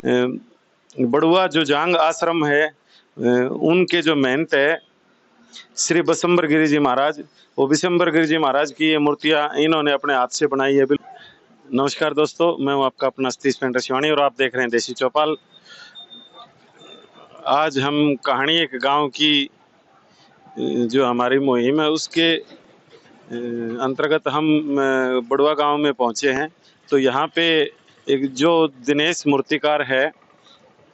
बड़ुआ जो जांग आश्रम है उनके जो महंत है श्री बसंबर गिरी जी महाराज, वो बिशंबर गिरी जी महाराज की ये मूर्तियां इन्होंने अपने हाथ से बनाई है। नमस्कार दोस्तों, मैं हूं आपका अपना सतीश पेंटर शिवानी और आप देख रहे हैं देसी चौपाल। आज हम कहानी एक गांव की जो हमारी मुहिम है उसके अंतर्गत हम बड़ुआ गांव में पहुंचे हैं। तो यहाँ पे एक जो दिनेश मूर्तिकार है,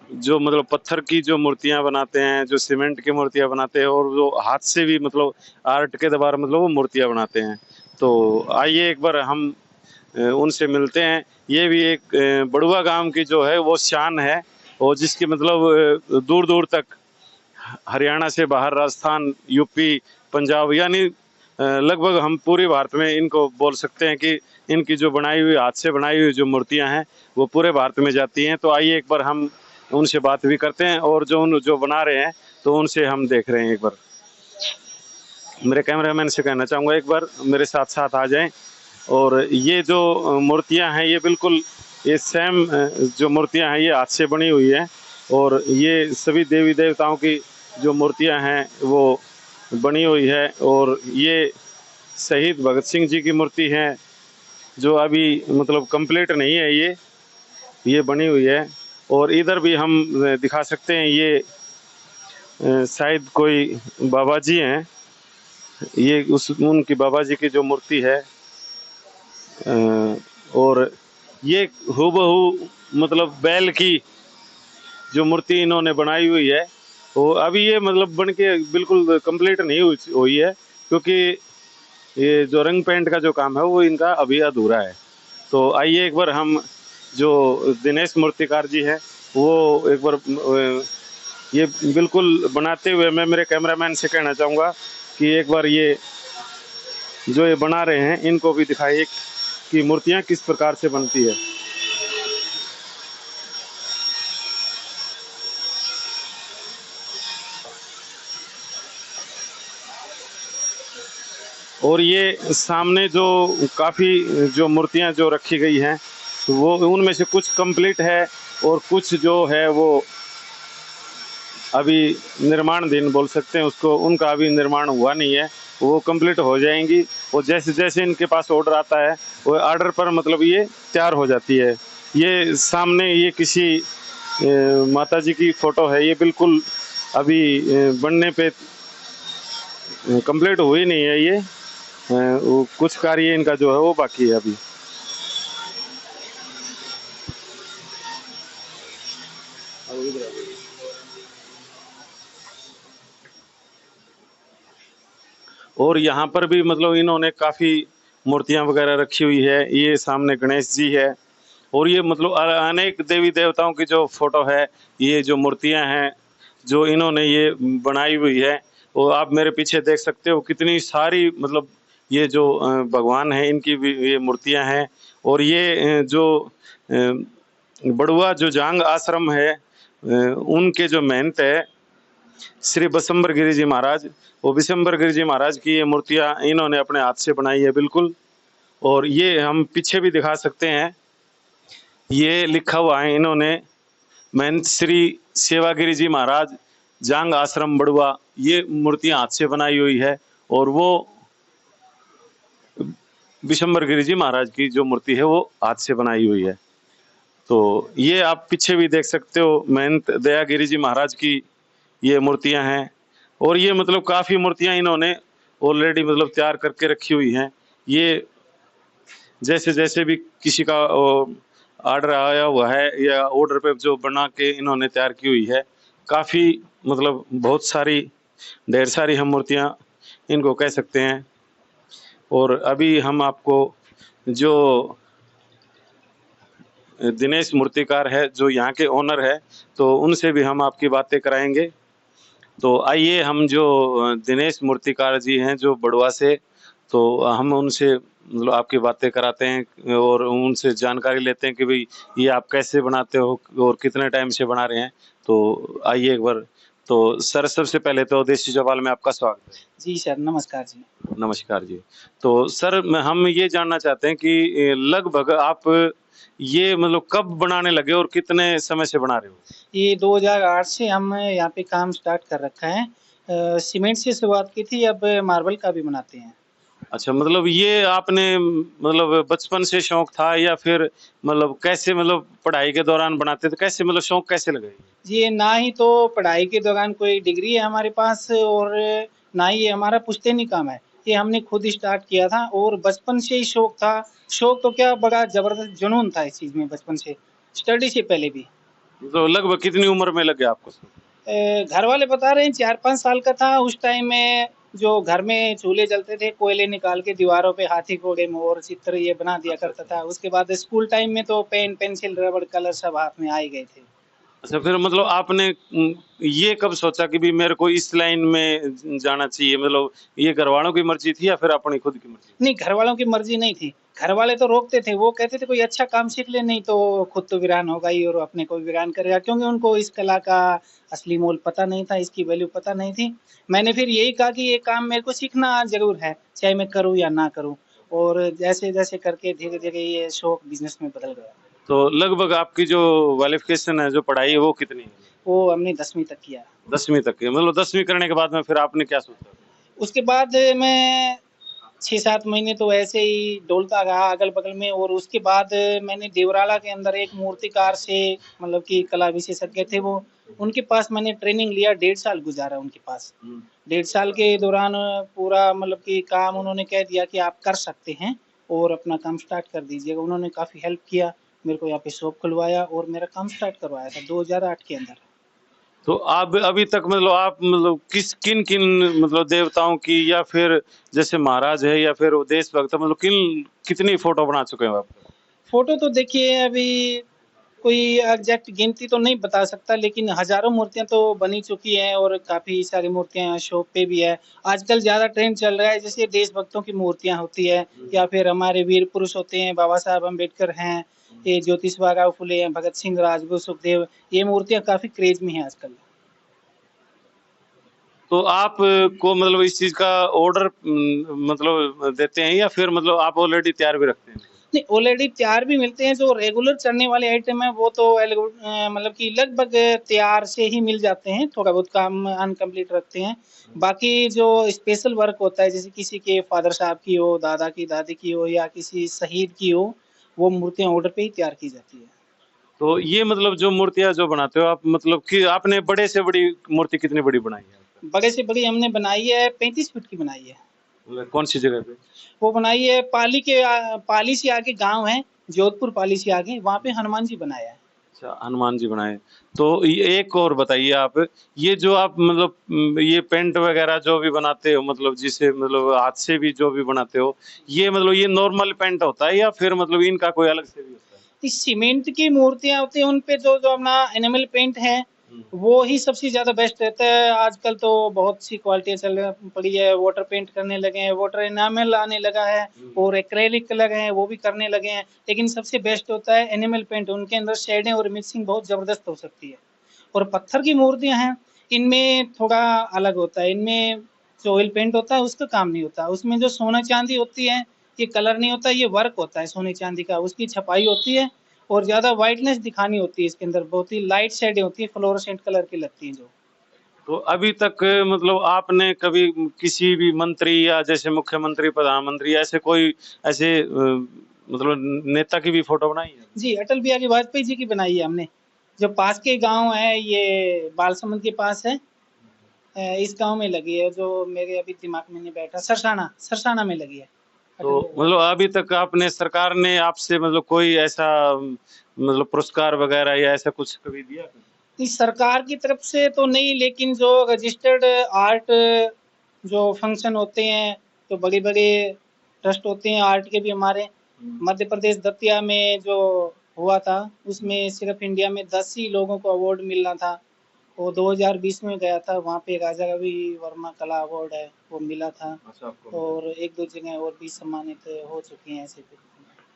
जो मतलब पत्थर की जो मूर्तियां बनाते हैं, जो सीमेंट की मूर्तियां बनाते हैं और जो हाथ से भी मतलब आर्ट के द्वारा मतलब वो मूर्तियां बनाते हैं। तो आइए एक बार हम उनसे मिलते हैं। ये भी एक बड़ुआ गांव की जो है वो शान है, और जिसकी मतलब दूर दूर तक हरियाणा से बाहर, राजस्थान, यूपी, पंजाब, यानी लगभग हम पूरे भारत में इनको बोल सकते हैं कि इनकी जो बनाई हुई, हाथ से बनाई हुई जो मूर्तियां हैं वो पूरे भारत में जाती हैं। तो आइए एक बार हम उनसे बात भी करते हैं, और जो बना रहे हैं तो उनसे हम देख रहे हैं। एक बार मेरे कैमरामैन से कहना चाहूँगा एक बार मेरे साथ साथ आ जाएं। और ये जो मूर्तियां हैं ये बिल्कुल ये सेम जो मूर्तियां हैं ये हाथ से बनी हुई है, और ये सभी देवी देवताओं की जो मूर्तियां हैं वो बनी हुई है। और ये शहीद भगत सिंह जी की मूर्ति है जो अभी मतलब कंप्लीट नहीं है, ये बनी हुई है। और इधर भी हम दिखा सकते हैं, ये शायद कोई बाबा जी हैं, ये उनकी बाबा जी की जो मूर्ति है। और ये हूबहू मतलब बैल की जो मूर्ति इन्होंने बनाई हुई है, वो अभी ये मतलब बन के बिल्कुल कंप्लीट नहीं हुई है, क्योंकि ये जो रंग पेंट का जो काम है वो इनका अभी अधूरा है। तो आइए एक बार हम जो दिनेश मूर्तिकार जी है वो एक बार ये बिल्कुल बनाते हुए मैं मेरे कैमरामैन से कहना चाहूँगा कि एक बार ये जो ये बना रहे हैं इनको भी दिखाइए कि मूर्तियाँ किस प्रकार से बनती है। और ये सामने जो काफ़ी जो मूर्तियाँ जो रखी गई हैं वो उनमें से कुछ कंप्लीट है और कुछ जो है वो अभी निर्माणाधीन बोल सकते हैं उसको, उनका अभी निर्माण हुआ नहीं है, वो कंप्लीट हो जाएंगी। और जैसे जैसे इनके पास ऑर्डर आता है वो ऑर्डर पर मतलब ये तैयार हो जाती है। ये सामने ये किसी माता जी की फ़ोटो है, ये बिल्कुल अभी बनने पे कंप्लीट हुई नहीं है। ये वो कुछ कार्य इनका जो है वो बाकी है अभी। और यहाँ पर भी मतलब इन्होंने काफ़ी मूर्तियाँ वगैरह रखी हुई है। ये सामने गणेश जी है, और ये मतलब अनेक देवी देवताओं की जो फोटो है, ये जो मूर्तियाँ हैं जो इन्होंने ये बनाई हुई है। और आप मेरे पीछे देख सकते हो कितनी सारी मतलब ये जो भगवान हैं इनकी भी ये मूर्तियाँ हैं। और ये जो बड़ुआ जो जांग आश्रम है उनके जो महंत है श्री बसंबर गिरी जी महाराज, वो बिशंबर गिरी जी महाराज की ये मूर्तियां इन्होंने अपने हाथ से बनाई है बिल्कुल। और ये हम पीछे भी दिखा सकते हैं, ये लिखा हुआ है इन्होंने महंत श्री सेवागिरी जी महाराज जांग आश्रम बड़ुआ, ये मूर्तियां हाथ से बनाई हुई है। और वो बिशंबर गिरी जी महाराज की जो मूर्ति है वो हाथ से बनाई हुई है। तो ये आप पीछे भी देख सकते हो, महंत दयागिरी जी महाराज की ये मूर्तियां हैं। और ये मतलब काफ़ी मूर्तियां इन्होंने ऑलरेडी मतलब तैयार करके रखी हुई हैं। ये जैसे जैसे भी किसी का ऑर्डर आया हुआ है या ऑर्डर पे जो बना के इन्होंने तैयार की हुई है, काफ़ी मतलब बहुत सारी ढेर सारी हम मूर्तियां इनको कह सकते हैं। और अभी हम आपको जो दिनेश मूर्तिकार है जो यहाँ के ओनर है, तो उनसे भी हम आपकी बातें कराएंगे। तो आइए हम जो दिनेश मूर्तिकार जी हैं जो बड़ुआ से, तो हम उनसे मतलब आपकी बातें कराते हैं और उनसे जानकारी लेते हैं कि भाई ये आप कैसे बनाते हो और कितने टाइम से बना रहे हैं। तो आइए एक बार तो सर सबसे पहले तो देसी चौपाल में आपका स्वागत है। जी सर, नमस्कार जी। नमस्कार जी। तो सर हम ये जानना चाहते हैं कि लगभग आप ये मतलब कब बनाने लगे और कितने समय से बना रहे हो? ये 2008 से हम यहाँ पे काम स्टार्ट कर रखा है। सीमेंट से शुरुआत की थी, अब मार्बल का भी बनाते हैं। अच्छा, मतलब ये आपने मतलब बचपन से शौक था या फिर मतलब कैसे मतलब पढ़ाई के दौरान बनाते थे? कैसे मतलब शौक कैसे लगा ये? ये ना ही तो पढ़ाई के दौरान कोई डिग्री है हमारे पास और ना ही ये हमारा पुश्तैनी काम है। ये हमने खुद स्टार्ट किया था और बचपन से ही शौक था। शौक तो क्या, बड़ा ज़बरदस्त जुनून था इस चीज़ में बचपन से, स्टडी से पहले भी। तो लगभग कितनी उम्र में लग गया आपको? घर वाले बता रहे हैं 4-5 साल का था उस टाइम में। जो घर में चूल्हे जलते थे, कोयले निकाल के दीवारों पे हाथी घोड़े मोर चित्र ये बना दिया अच्छा, करता अच्छा। था। उसके बाद स्कूल टाइम में तो पेन पेंसिल रबड़ कलर सब हाथ में आ ही गए थे। अच्छा, फिर मतलब आपने ये कब सोचा कि भी मेरे को इस लाइन में जाना चाहिए? मतलब ये घरवालों की मर्ज़ी थी या फिर अपनी खुद की मर्ज़ी? नहीं, घर वालों की मर्जी नहीं थी। घर वाले तो रोकते थे, वो कहते थे कोई अच्छा काम सीख ले, नहीं तो खुद तो वीरान होगा ही और अपने को भी वीरान करेगा, क्योंकि उनको इस कला का असली मोल पता नहीं था, इसकी वैल्यू पता नहीं थी। मैंने फिर यही कहा कि ये काम मेरे को सीखना ज़रूर है, चाहे मैं करूँ या ना करूँ। और जैसे-जैसे करके धीरे-धीरे ये शौक बिज़नेस में बदल गया। तो लगभग आपकी जो क्वालिफ़िकेशन है, जो पढ़ाई है वो कितनी है? वो हमने 10वीं तक किया। 10वीं तक की, मतलब 10वीं करने के बाद में फिर आपने क्या सोचा? उसके बाद मैं 6-7 महीने तो ऐसे ही डोलता रहा अगल-बगल में, और उसके बाद मैंने देवराला के अंदर एक मूर्तिकार से, मतलब कि कला विशेषज्ञ थे वो, उनके पास मैंने ट्रेनिंग लिया, 1.5 साल गुज़ारा उनके पास। हुँ। 1.5 साल के दौरान पूरा मतलब कि काम उन्होंने कह दिया कि आप कर सकते हैं और अपना काम स्टार्ट कर दीजिएगा। उन्होंने काफ़ी हेल्प किया, मेरे को यहाँ पे शॉप खुलवाया और मेरा काम स्टार्ट करवाया था 2008 के अंदर। तो आप अभी तक मतलब आप मतलब किन-किन मतलब देवताओं की या फिर जैसे महाराज है या फिर वो देशभक्त मतलब कितनी फ़ोटो बना चुके हो आप? फ़ोटो तो देखिए अभी कोई एग्ज़ैक्ट गिनती तो नहीं बता सकता, लेकिन हज़ारों मूर्तियाँ तो बनी चुकी हैं और काफ़ी सारी मूर्तियाँ शॉप पे भी है। आजकल ज़्यादा ट्रेंड चल रहा है, जैसे देशभक्तों की मूर्तियाँ होती है या फिर हमारे वीर पुरुष होते हैं, बाबा साहब अम्बेडकर हैं, ये ज्योतिबा फुले हैं, भगत सिंह, राजगुरु, सुखदेव, ये मूर्तियाँ काफ़ी क्रेज़ में हैं आजकल। तो आप को मतलब इस चीज़ का ऑर्डर मतलब देते हैं या फिर मतलब आप ऑलरेडी तैयार भी रखते हैं? नहीं, ऑलरेडी तैयार भी मिलते हैं, जो रेगुलर चलने वाले आइटम हैं वो तो मतलब कि लगभग तैयार से ही मिल जाते हैं, थोड़ा बहुत काम अनकम्प्लीट रखते हैं। बाकी जो स्पेशल वर्क होता है, जैसे किसी के फादर साहब की हो, दादा की, दादी की हो या किसी शहीद की हो, वो मूर्तियाँ ऑर्डर पे ही तैयार की जाती है। तो ये मतलब जो मूर्तियाँ जो बनाते हो आप मतलब कि आपने बड़े से बड़ी मूर्ति कितनी बड़ी बनाई है? बड़े से बड़ी हमने बनाई है, 35 फीट की बनाई है। मतलब कौन-सी जगह पे? वो बनाई है पाली से आगे गाँव है, जोधपुर पाली से आगे, वहाँ पे हनुमान जी बनाया है। अच्छा, हनुमान जी बनाए। तो ये एक और बताइए आप, ये जो आप मतलब ये पेंट वगैरह जो भी बनाते हो मतलब जिसे मतलब हाथ से भी जो भी बनाते हो, ये मतलब ये नॉर्मल पेंट होता है या फिर मतलब इनका कोई अलग से भी होता है? इस सीमेंट की मूर्तियाँ होती हैं, उन पे जो जो अपना एनामल पेंट है, हुँ। वो ही सबसे ज़्यादा बेस्ट रहता है। आजकल तो बहुत सी क्वालिटियाँ चल पड़ी है, वाटर पेंट करने लगे हैं, वाटर एनामल आने लगा है हुँ। और एक्रेलिक कलर हैं, वो भी करने लगे हैं। लेकिन सबसे बेस्ट होता है एनिमल पेंट, उनके अंदर शेडें और मिक्सिंग बहुत ज़बरदस्त हो सकती है। और पत्थर की मूर्तियाँ हैं, इनमें थोड़ा अलग होता है, इनमें जो ऑयल पेंट होता है उसका काम नहीं होता। उसमें जो सोना-चांदी होती है, ये कलर नहीं होता, ये वर्क होता है सोने-चांदी का, उसकी छपाई होती है और ज़्यादा व्हाइटनेस दिखानी होती है इसके अंदर, बहुत ही लाइट शेडें होती हैं, फ्लोरोसेंट कलर की लगती हैं जो। तो अभी तक मतलब आपने कभी किसी भी मंत्री या जैसे मुख्यमंत्री, प्रधानमंत्री ऐसे कोई ऐसे मतलब नेता की भी फ़ोटो बनाई है? जी, अटल बिहारी वाजपेयी जी की बनाई है हमने। जो पास के गाँव है, ये बालसमंद के पास है। इस गाँव में लगी है, जो मेरे अभी दिमाग में नहीं बैठा, सरसाना, सरसाना में लगी है, तो अटल बिहारी मतलब वाजपेयी। अभी तक आपने सरकार ने आपसे मतलब कोई ऐसा मतलब पुरस्कार वगैरह या ऐसा कुछ कभी दिया? इस सरकार की तरफ से तो नहीं, लेकिन जो रजिस्टर्ड आर्ट जो फंक्शन होते हैं, तो बड़े-बड़े ट्रस्ट होते हैं आर्ट के भी हमारे। मध्य प्रदेश दतिया में जो हुआ था, उसमें सिर्फ़ इंडिया में 10 ही लोगों को अवार्ड मिलना था। वो 2020 में गया था, वहाँ पे राजा रवि वर्मा कला अवार्ड है, वो मिला था। अच्छा, आपको मिला। और 1-2 जगह और भी सम्मानित हो चुके हैं ऐसे भी।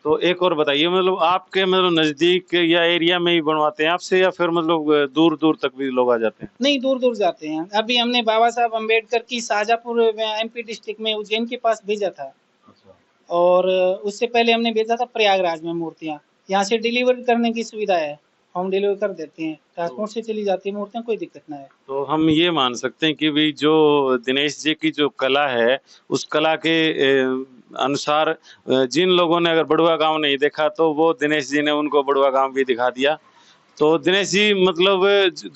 तो एक और बताइए, मतलब आपके मतलब नजदीक या एरिया में ही बनवाते हैं आपसे, या फिर मतलब दूर दूर तक भी लोग आ जाते हैं? नहीं, दूर-दूर जाते हैं। अभी हमने बाबा साहब अम्बेडकर की शाहजहाँपुर एमपी डिस्ट्रिक्ट में उज्जैन के पास भेजा था, अच्छा। और उससे पहले हमने भेजा था प्रयागराज में मूर्तियाँ। यहाँ से डिलीवर करने की सुविधा है, होम डिलीवर कर देते हैं। तो ट्रांसपोर्ट से चली जाती है मूर्तियाँ, कोई दिक्कत ना है। तो हम ये मान सकते हैं कि भाई जो दिनेश जी की जो कला है, उस कला के अनुसार जिन लोगों ने अगर बड़ुआ गांव नहीं देखा, तो वो दिनेश जी ने उनको बड़ुआ गांव भी दिखा दिया। तो दिनेश जी मतलब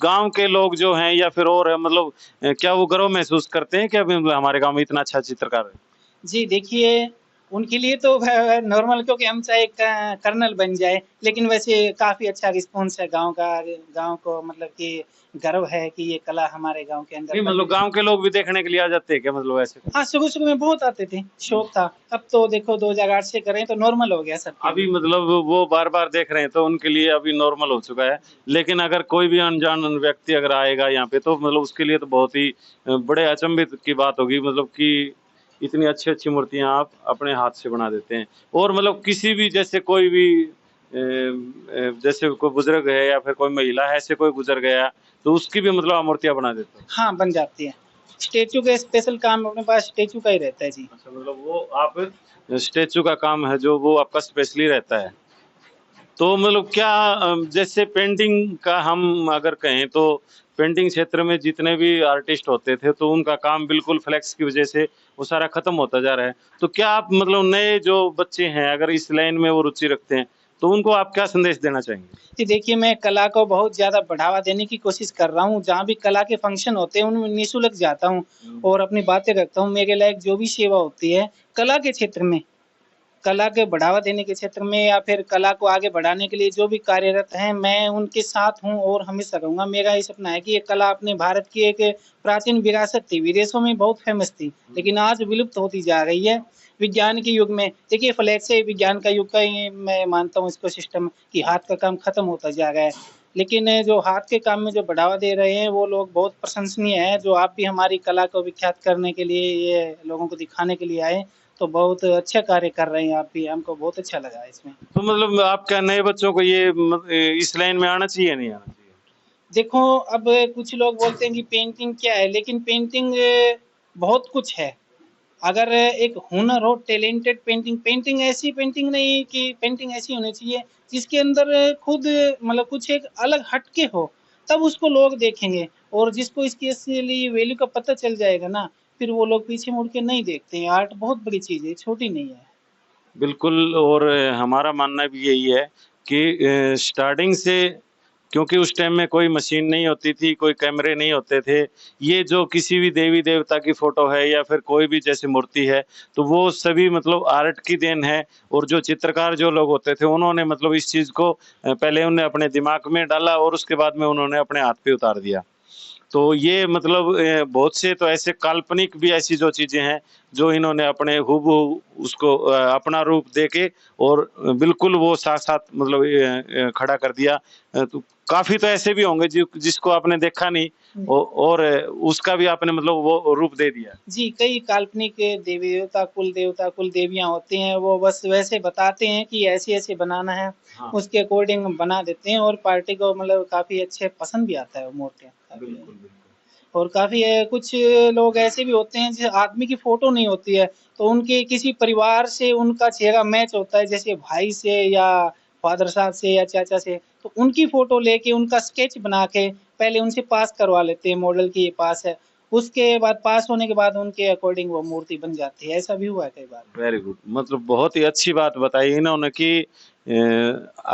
गांव के लोग जो हैं या फिर और है, मतलब क्या वो गर्व महसूस करते हैं कि अभी मतलब हमारे गांव में इतना अच्छा चित्रकार है? जी, देखिए, उनके लिए तो नॉर्मल, क्योंकि हम चाहे कर्नल बन जाए, लेकिन वैसे काफ़ी अच्छा रिस्पॉन्स है गाँव का। गाँव को मतलब कि गर्व है कि ये कला हमारे गाँव के अंदर नहीं, बन मतलब रही है। गांव के लोग भी देखने के लिए आ जाते हैं क्या, मतलब ऐसे? हाँ, शुरू-शुरू में बहुत आते थे, शौक था। अब तो देखो 2008 से कर रहे हैं तो नॉर्मल हो गया सबके अभी लिए। मतलब वो बार-बार देख रहे हैं तो उनके लिए अभी नॉर्मल हो चुका है। लेकिन अगर कोई भी अनजान व्यक्ति अगर आएगा यहाँ पे, तो मतलब उसके लिए तो बहुत ही बड़े अचंभित की बात होगी, मतलब कि इतनी अच्छी-अच्छी मूर्तियाँ आप अपने हाथ से बना देते हैं। और मतलब किसी भी जैसे कोई भी जैसे कोई बुजुर्ग है या फिर कोई महिला है, ऐसे कोई गुज़र गया, तो उसकी भी मतलब आप मूर्तियाँ बना देते हो? हाँ, बन जाती है। स्टैच्यू का स्पेशल काम अपने पास स्टैच्यू का ही रहता है जी। अच्छा, मतलब वो आप स्टैच्यू का काम है जो वो आपका स्पेशली रहता है। तो मतलब क्या जैसे पेंटिंग का हम अगर कहें, तो पेंटिंग क्षेत्र में जितने भी आर्टिस्ट होते थे, तो उनका काम बिल्कुल फ्लेक्स की वजह से वो सारा खत्म होता जा रहा है। तो क्या आप मतलब नए जो बच्चे हैं अगर इस लाइन में वो रुचि रखते हैं, तो उनको आप क्या संदेश देना चाहेंगे? जी, देखिए, मैं कला को बहुत ज़्यादा बढ़ावा देने की कोशिश कर रहा हूँ। जहाँ भी कला के फंक्शन होते हैं, उनमें निःशुल्क जाता हूँ हुँ। और अपनी बातें रखता हूँ। मेरे लायक जो भी सेवा होती है, कला के क्षेत्र में, कला के बढ़ावा देने के क्षेत्र में या फिर कला को आगे बढ़ाने के लिए जो भी कार्यरत हैं, मैं उनके साथ हूँ और हमेशा रहूँगा। मेरा ये सपना है कि ये कला अपने भारत की एक प्राचीन विरासत थी, विदेशों में बहुत फ़ेमस थी, लेकिन आज विलुप्त होती जा रही है। विज्ञान के युग में देखिए, फ्लैट से विज्ञान का युग का ही मैं मानता हूँ इसको सिस्टम, कि हाथ का काम खत्म होता जा रहा है। लेकिन जो हाथ के काम में जो बढ़ावा दे रहे हैं, वो लोग बहुत प्रशंसनीय है। जो आप भी हमारी कला को विख्यात करने के लिए, ये लोगों को दिखाने के लिए आए, तो बहुत अच्छा कार्य कर रहे हैं आप भी, हमको बहुत अच्छा लगा इसमें। तो मतलब आप क्या नए बच्चों को ये इस लाइन में आना चाहिए, नहीं आना चाहिए? देखो, अब कुछ लोग बोलते हैं कि पेंटिंग क्या है, लेकिन पेंटिंग बहुत कुछ है। अगर एक हुनर हो, टैलेंटेड पेंटिंग, पेंटिंग ऐसी पेंटिंग नहीं कि पेंटिंग ऐसी होनी चाहिए जिसके अंदर खुद मतलब कुछ एक अलग हट के हो, तब उसको लोग देखेंगे। और जिसको इसकी असली वैल्यू का पता चल जाएगा ना, फिर वो लोग पीछे मुड़ के नहीं देखते हैं। आर्ट बहुत बड़ी चीज़ है, छोटी नहीं है। बिल्कुल। और हमारा मानना भी यही है कि स्टार्टिंग से, क्योंकि उस टाइम में कोई मशीन नहीं होती थी, कोई कैमरे नहीं होते थे। ये जो किसी भी देवी-देवता की फ़ोटो है या फिर कोई भी जैसे मूर्ति है, तो वो सभी मतलब आर्ट की देन है। और जो चित्रकार जो लोग होते थे, उन्होंने मतलब इस चीज़ को पहले उन्हें अपने दिमाग में डाला और उसके बाद में उन्होंने अपने हाथ पे उतार दिया। तो ये मतलब बहुत से तो ऐसे काल्पनिक भी ऐसी जो चीज़ें हैं, जो इन्होंने अपने हूबहू उसको अपना रूप देके और बिल्कुल वो साथ-साथ मतलब खड़ा कर दिया। तो काफ़ी तो ऐसे भी होंगे जिसको आपने देखा नहीं, और उसका भी आपने मतलब वो रूप दे दिया। जी, कई काल्पनिक देवी-देवता, कुल देवियाँ होती हैं, वो बस वैसे बताते हैं कि ऐसे-ऐसे बनाना है, हाँ, उसके अकॉर्डिंग बना देते हैं और पार्टी को मतलब काफ़ी अच्छे पसंद भी आता है वो मूर्तियाँ काफ़ी। बिल्कुल, बिल्कुल। और काफ़ी कुछ लोग ऐसे भी होते हैं जैसे आदमी की फ़ोटो नहीं होती है, तो उनके किसी परिवार से उनका चेहरा मैच होता है, जैसे भाई से या फ़ादर साहब से या चाचा से, तो उनकी फ़ोटो लेके उनका स्केच बना के पहले उनसे पास करवा लेते हैं, मॉडल की ये पास है। उसके बाद पास होने के बाद उनके अकॉर्डिंग वो मूर्ति बन जाती है, ऐसा भी हुआ है कई बार। Very good. मतलब बहुत ही अच्छी बात बताई इन्होंने कि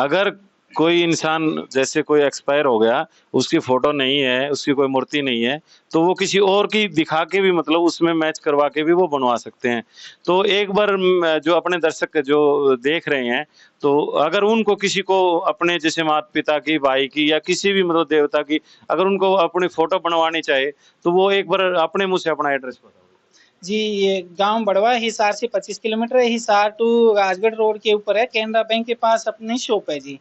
अगर कोई इंसान जैसे कोई एक्सपायर हो गया, उसकी फ़ोटो नहीं है, उसकी कोई मूर्ति नहीं है, तो वो किसी और की दिखा के भी मतलब उसमें मैच करवा के भी वो बनवा सकते हैं। तो एक बार जो अपने दर्शक जो देख रहे हैं, तो अगर उनको किसी को अपने जैसे माता-पिता की, भाई की या किसी भी मतलब देवता की अगर उनको अपनी फ़ोटो बनवानी चाहे, तो वो एक बार अपने मुँह से अपना एड्रेस बताओ। जी, ये गाँव बड़वा हिसार से 25 किलोमीटर है, हिसार टू राजगढ़ रोड के ऊपर है, कैनरा बैंक के पास अपनी शॉप है जी।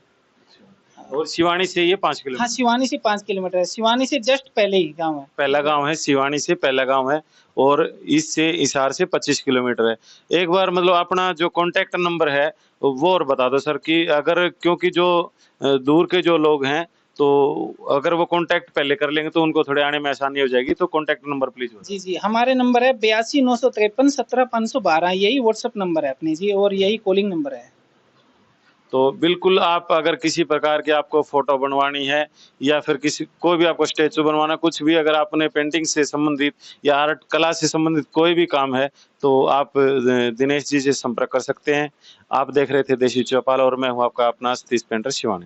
हाँ, और शिवानी से ये 5 हाँ, किलोमीटर शिवानी से 5 किलोमीटर है, शिवानी से जस्ट पहले ही गाँव है। पहला गांव है, शिवानी से पहला गांव है, और इससे हिसार से 25 किलोमीटर है। एक बार मतलब अपना जो कॉन्टेक्ट नंबर है वो और बता दो सर, कि अगर क्योंकि जो दूर के जो लोग हैं, तो अगर वो कॉन्टेक्ट पहले कर लेंगे तो उनको थोड़े आने में आसानी हो जाएगी, तो कॉन्टेक्ट नंबर प्लीज बता। जी, जी, हमारे नंबर है 82 953 17 512, यही व्हाट्सएप नंबर है अपनी जी, और यही कॉलिंग नंबर है। तो बिल्कुल आप अगर किसी प्रकार की आपको फोटो बनवानी है, या फिर किसी कोई भी आपको स्टेचू बनवाना, कुछ भी अगर आपने पेंटिंग से संबंधित या आर्ट कला से संबंधित कोई भी काम है, तो आप दिनेश जी से संपर्क कर सकते हैं। आप देख रहे थे देशी चौपाल, और मैं हूं आपका अपना सतीश पेंटर शिवानी।